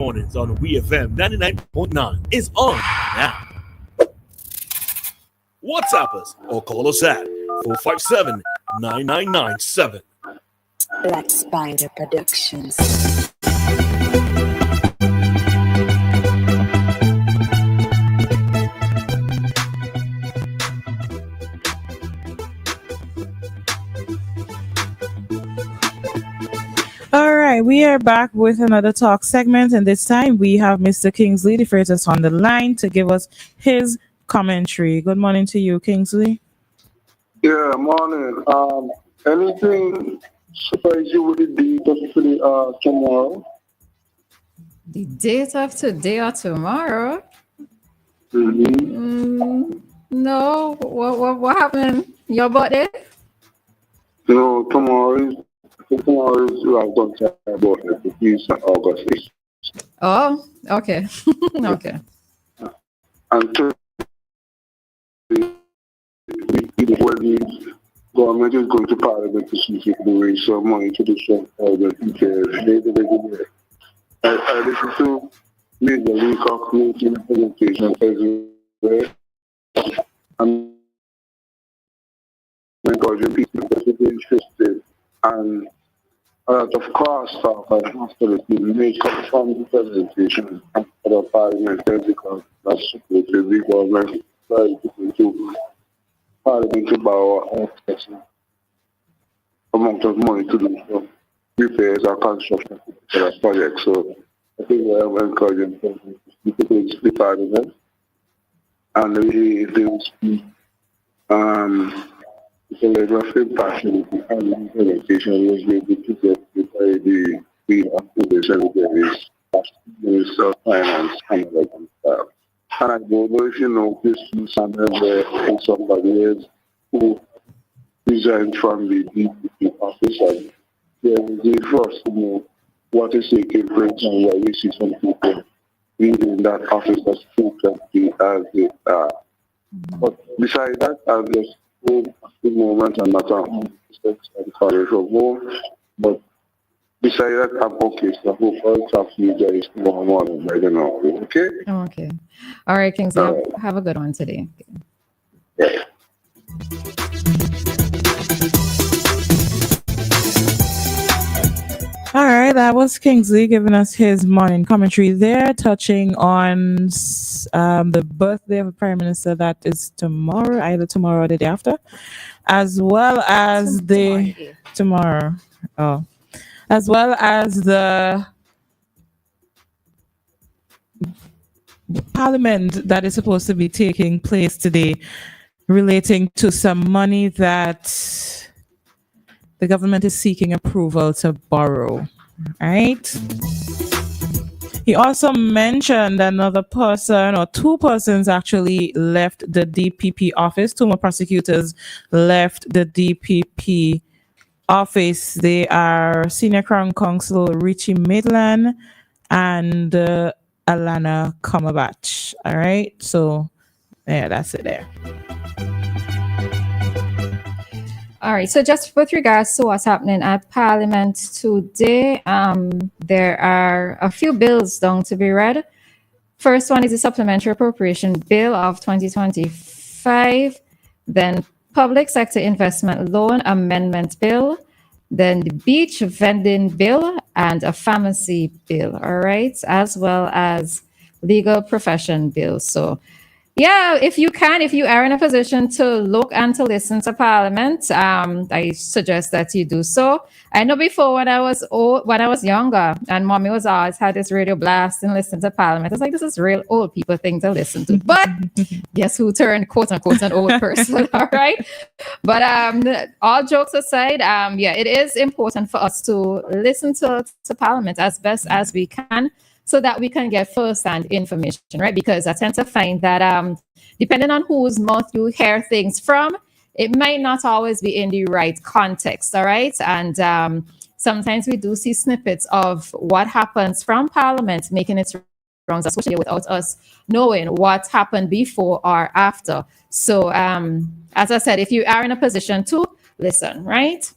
mornings on WEFM 99.9 is on now. WhatsApp us or call us at 457-9997. Black Spider Productions. All right, we are back with another talk segment, and this time we have Mr. Kingsley DeFreitas on the line to give us his commentary. Good morning to you, Kingsley. Yeah, morning. Anything surprise you with the date of tomorrow? The date of today or tomorrow? No. What happened? Your birthday? No, tomorrow is well, don't talk about it. It's August 8th. Oh, okay. Okay. And when the government is going to Parliament to see if they can raise some money to do some other details. I listen to Major League making a presentation everywhere. I'm encouraging people to be interested and a lot of cost stuff and hostility may come from the presentation and other parliamentary because that's supposed to be government trying to Parliament to borrow excessive amount of money to do some repairs or construction for that project. So I think we are encouraging people to speak Parliament and if they will speak it's a level of impartiality and implementation was able to get by the activation of the Minister of Finance and other stuff. And I don't know if you noticed in somebody else who resigned from the DPP office and they were first to know what is taking place and why we see some people leaving that office as frequently as they are. But besides that, I've just a few moments and not sorry for more. But besides that, I'm okay. So I hope I'll talk to you guys tomorrow morning. I don't know. Okay? Okay. All right, Kingsley. Have a good one today. Okay. Yeah. All right, that was Kingsley giving us his morning commentary there, touching on the birthday of the Prime Minister that is tomorrow, either tomorrow or the day after, as well as tomorrow. Oh, as well as the Parliament that is supposed to be taking place today, relating to some money that the government is seeking approval to borrow, right? He also mentioned another person, or two persons actually, left the DPP office. Two more prosecutors left the DPP office. They are Senior Crown Counsel Richie Maitland and Alana Cumberbatch. All right, so yeah, that's it there. All right, so just with regards to what's happening at Parliament today, there are a few bills down to be read. First one is the Supplementary Appropriation Bill of 2025, then Public Sector Investment Loan Amendment Bill, then the Beach Vending Bill, and a Pharmacy Bill, all right, as well as Legal Profession Bill. So yeah, if you are in a position to look and to listen to Parliament, I suggest that you do so. I know before when I was younger, and Mommy was always had this radio blast and listen to Parliament. It's like, this is real old people thing to listen to. But guess who turned quote unquote an old person? All right. But all jokes aside, yeah, it is important for us to listen to Parliament as best as we can, so that we can get first-hand information, right? Because I tend to find that depending on whose mouth you hear things from, it might not always be in the right context, all right? And sometimes we do see snippets of what happens from Parliament making its rounds on social media without us knowing what happened before or after. So as I said, if you are in a position to listen, right?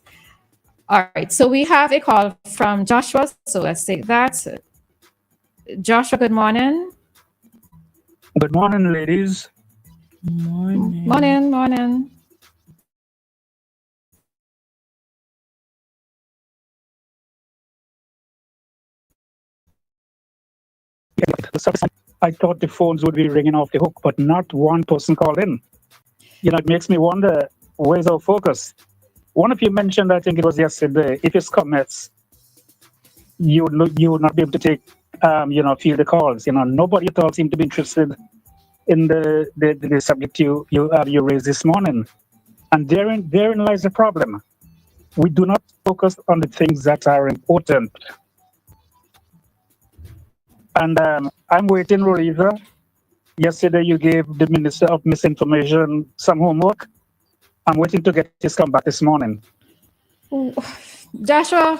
All right, so we have a call from Joshua, so let's take that. Joshua, good morning. Good morning, ladies. Morning. Morning. I thought the phones would be ringing off the hook, but not one person called in. It makes me wonder, where's our focus? One of you mentioned, I think it was yesterday, if it's comets, you would not be able to take, field the calls. Nobody at all seemed to be interested in the subject you raised this morning. And therein lies the problem. We do not focus on the things that are important. And I'm waiting, Roleza. Yesterday, you gave the Minister of Misinformation some homework. I'm waiting to get his comeback this morning. Joshua,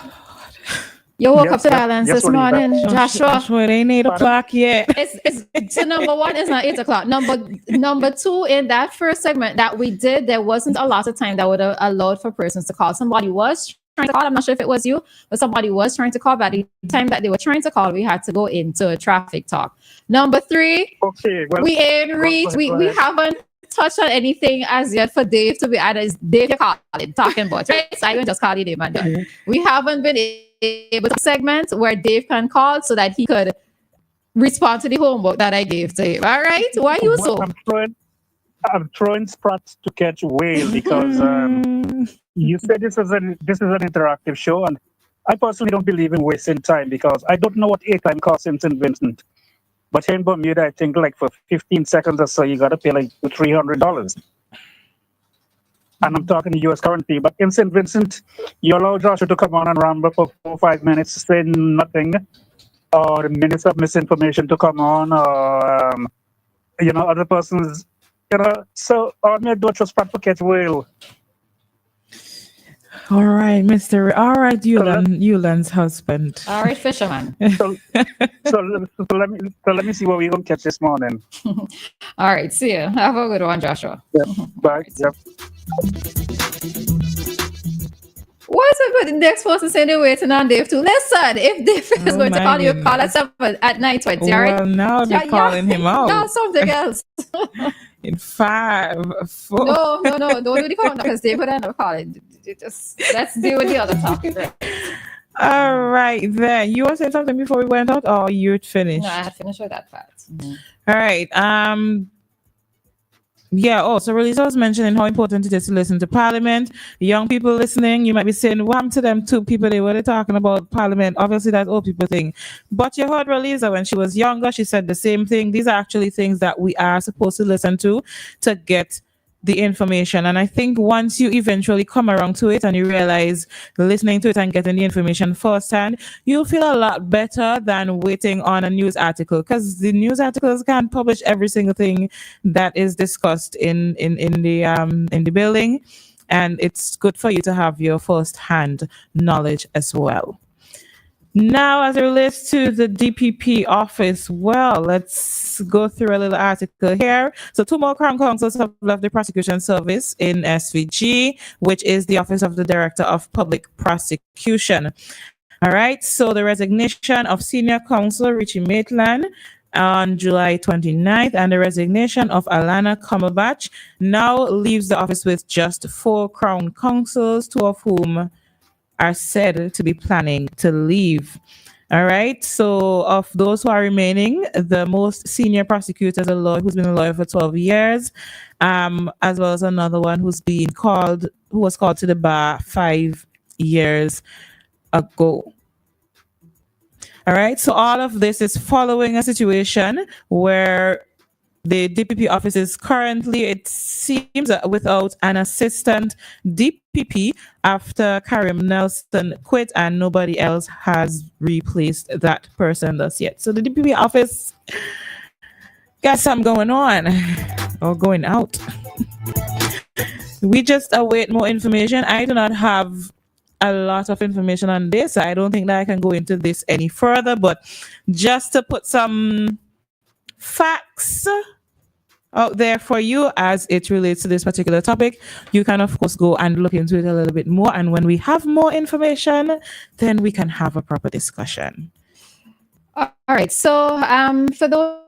you woke up to silence this morning. Joshua, it ain't 8 o'clock yet. It's so number one, it's not 8 o'clock. Number two, in that first segment that we did, there wasn't a lot of time that would have allowed for persons to call. Somebody was trying to call. I'm not sure if it was you, but somebody was trying to call. But at the time that they were trying to call, we had to go into a traffic talk. Number three, okay, well, we ain't reached. We haven't touched on anything as yet for Dave to be added. Dave, you're calling, talking about, right? So I will just call you Dave and done. We haven't been able to segment where Dave can call so that he could respond to the homework that I gave to him. All right? Why you so? I'm throwing spots to catch whale because you said this is an interactive show, and I personally don't believe in wasting time because I don't know what airtime costs in St. Vincent. But here in Bermuda, I think like for 15 seconds or so, you got to pay like $300. And I'm talking US currency. But in St. Vincent, you allow Joshua to come on and ramble for 4 or 5 minutes, say nothing, or minutes of misinformation to come on, or, other persons, so all me do is spot for catch whale. All right, Yulan's husband. All right, fisherman. So let me see what we're going to catch this morning. All right, see you. Have a good one, Joshua. Yeah, bye. Yep. What's it good? The next person saying they're waiting on Dave too. Listen, if Dave is going to call you, call at 7 at 9:20. All right? Well, now they're calling him out. No, something else. In 5, 4. No, don't do the count because Dave would end up calling. Let's deal with the other topic. All right, then. You want to say something before we went out, or you'd finished? No, I had finished with that part. All right. Yeah, so Roleza was mentioning how important it is to listen to Parliament. Young people listening, you might be saying, what happened to them 2 people they were talking about Parliament? Obviously, that's old people thing. But you heard Roleza when she was younger, she said the same thing. These are actually things that we are supposed to listen to get the information. And I think once you eventually come around to it and you realize listening to it and getting the information firsthand, you'll feel a lot better than waiting on a news article, because the news articles can't publish every single thing that is discussed in the building. And it's good for you to have your first-hand knowledge as well. Now, as it relates to the DPP office, well, let's go through a little article here. So 2 more Crown Counsels have left the prosecution service in SVG, which is the Office of the Director of Public Prosecution. All right, so the resignation of Senior Counsel Richie Maitland on July 29th and the resignation of Alana Cumberbatch now leaves the office with just 4 Crown Counsels, 2 of whom are said to be planning to leave. All right. So of those who are remaining, the most senior prosecutor is a lawyer who's been a lawyer for 12 years, as well as another one who was called to the bar 5 years ago. All right. So all of this is following a situation where the DPP office is currently, it seems, without an assistant DPP after Karim Nelson quit and nobody else has replaced that person thus yet. So the DPP office got something going on or going out. We just await more information. I do not have a lot of information on this. I don't think that I can go into this any further, but just to put some facts out there for you as it relates to this particular topic, you can of course go and look into it a little bit more, and when we have more information, then we can have a proper discussion. All right. So for those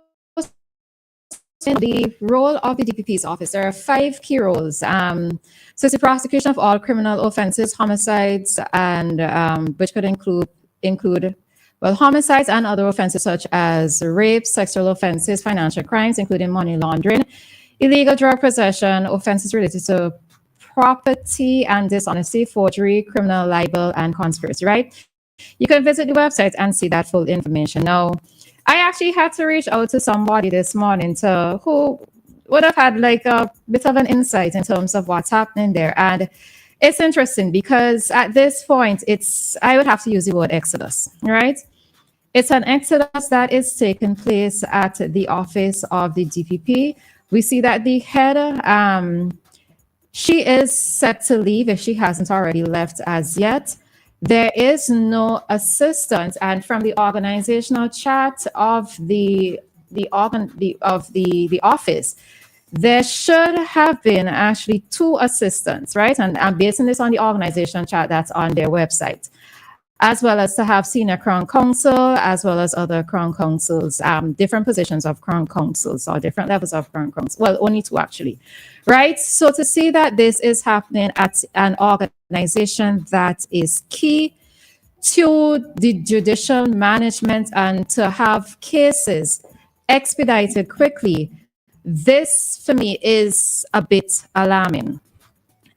in the role of the DPP's office, there are 5 key roles. So it's the prosecution of all criminal offenses, homicides, and which could include homicides and other offenses such as rape, sexual offenses, financial crimes, including money laundering, illegal drug possession, offenses related to property and dishonesty, forgery, criminal libel, and conspiracy, right? You can visit the website and see that full information. Now, I actually had to reach out to somebody this morning who would have had like a bit of an insight in terms of what's happening there. And it's interesting because at this point, I would have to use the word exodus, right? It's an exodus that is taking place at the office of the DPP. We see that the head, she is set to leave if she hasn't already left as yet. There is no assistance, and from the organizational chart of the office, there should have been actually 2 assistants, right? And I'm basing this on the organizational chart that's on their website, as well as to have senior Crown Counsel, as well as other Crown Counsels, different positions of Crown Counsels or different levels of Crown Counsel. Well, only 2 actually, right? So to see that this is happening at an organization that is key to the judicial management and to have cases expedited quickly, this for me is a bit alarming.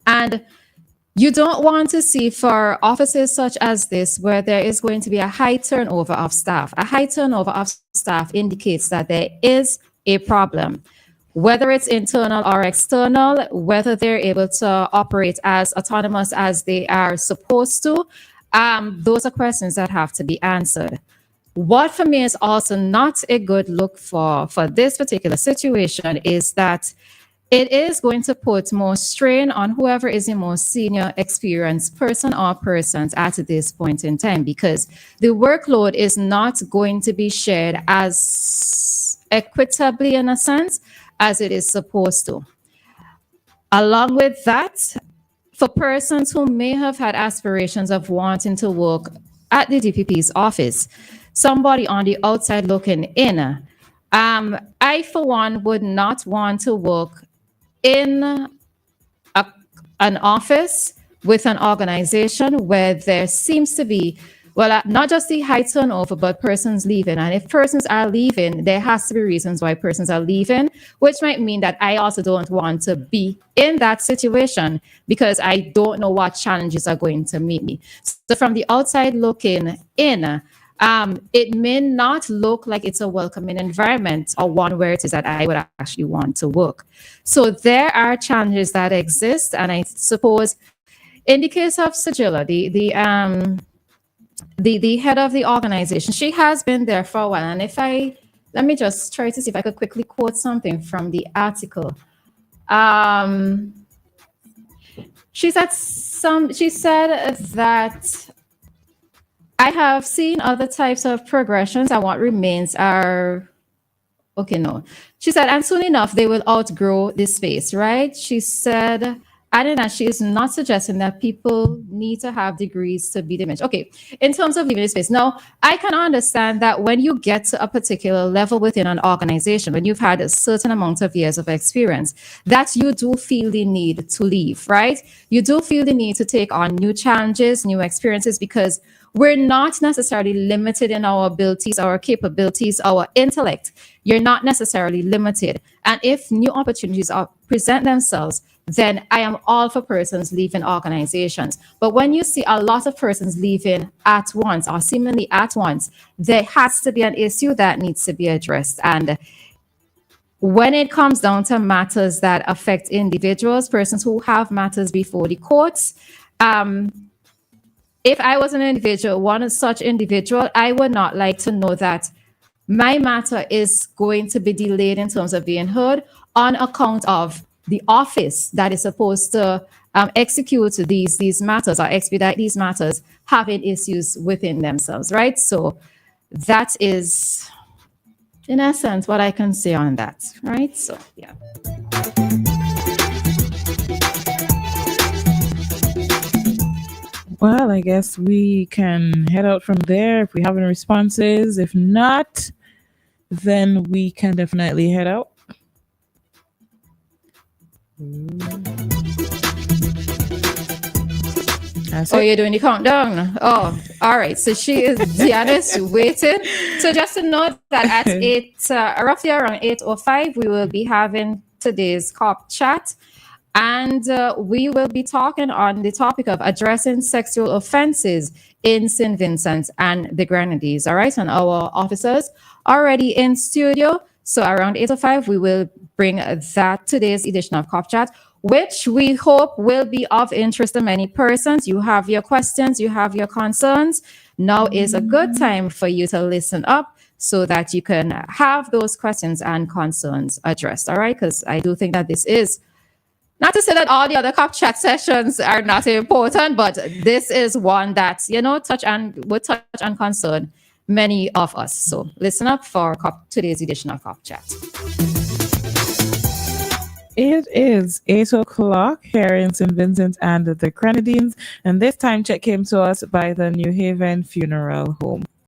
And you don't want to see for offices such as this where there is going to be a high turnover of staff. A high turnover of staff indicates that there is a problem, whether it's internal or external, whether they're able to operate as autonomous as they are supposed to. Those are questions that have to be answered. What for me is also not a good look for this particular situation is that it is going to put more strain on whoever is the most senior experienced person or persons at this point in time, because the workload is not going to be shared as equitably in a sense as it is supposed to. Along with that, for persons who may have had aspirations of wanting to work at the DPP's office, somebody on the outside looking in, I for one would not want to work in an office with an organization where there seems to be, not just the high turnover, but persons leaving. And if persons are leaving, there has to be reasons why persons are leaving, which might mean that I also don't want to be in that situation because I don't know what challenges are going to meet me. So from the outside looking in, it may not look like it's a welcoming environment or one where it is that I would actually want to work. So there are challenges that exist. And I suppose in the case of Sigilla, the head of the organization, she has been there for a while. And let me just try to see if I could quickly quote something from the article. She said that I have seen other types of progressions and what remains are, okay, no. She said, and soon enough, they will outgrow this space, right? She said, adding that she is not suggesting that people need to have degrees to be diminished. Okay, in terms of leaving the space. Now, I can understand that when you get to a particular level within an organization, when you've had a certain amount of years of experience, that you do feel the need to leave, right? You do feel the need to take on new challenges, new experiences, because we're not necessarily limited in our abilities, our capabilities, our intellect. You're not necessarily limited. And if new opportunities present themselves, then I am all for persons leaving organizations. But when you see a lot of persons leaving at once or seemingly at once, there has to be an issue that needs to be addressed. And when it comes down to matters that affect individuals, persons who have matters before the courts, if I was an individual, one such individual, I would not like to know that my matter is going to be delayed in terms of being heard on account of the office that is supposed to execute these matters or expedite these matters having issues within themselves, right? So that is, in essence, what I can say on that, right? So, yeah. Well, I guess we can head out from there if we have any responses. If not, then we can definitely head out. That's Oh, it. you're doing the countdown. Oh, all right. So Dianna's waiting. So just to note that at roughly around 8:05, we will be having today's COP chat. And we will be talking on the topic of addressing sexual offenses in St. Vincent and the Grenadines. All right. And our officers already in studio. So around 8:05, we will bring that today's edition of COP Chat, which we hope will be of interest to many persons. You have your questions, you have your concerns. Now is a good time for you to listen up so that you can have those questions and concerns addressed. All right. Because I do think that this is, not to say that all the other COP chat sessions are not important, but this is one that, would touch and concern many of us. So listen up for today's edition of COP Chat. It is 8:00 here in St. Vincent and the Grenadines, and this time check came to us by the New Haven Funeral Home.